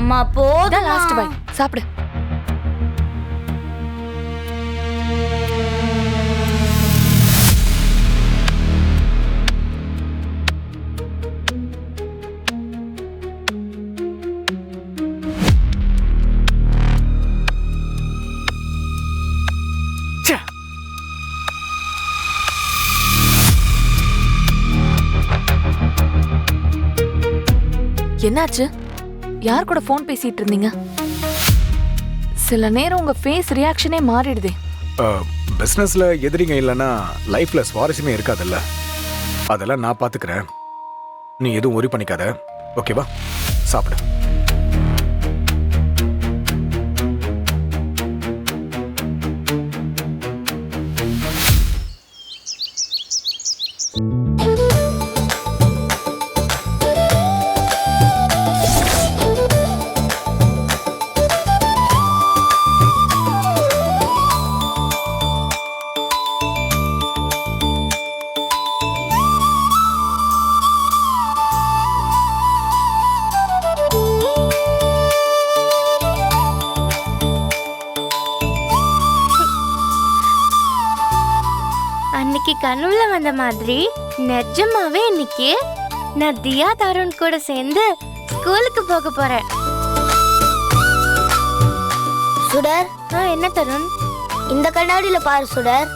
அம்மா போதும் last by சாப்பிடு. என்னாச்சு? யார் கூட ஃபோன் பேசிட்டு இருந்தீங்க? சில நேரம் உங்க ஃபேஸ் ரியாக்ஷனே மாறிடுதே. பிசினஸ்ல எதிரிங்க இல்லைன்னா லைஃப்ல சுவாரஸ்யமே இருக்காதுல்ல. அதெல்லாம் நான் பாத்துக்கிறேன். நீ எதுவும் worry பண்ணிக்காத. ஓகேவா? சாப்பிடு. அன்னைக்கு கனவுல வந்த மாதிரி நிஜமாவே இன்னைக்கு நான் தியா தருண் கூட சேர்ந்து ஸ்கூலுக்கு போக போறேன். சுடர், என்ன தருண்? இந்த கண்ணாடியில பாரு சுடர்.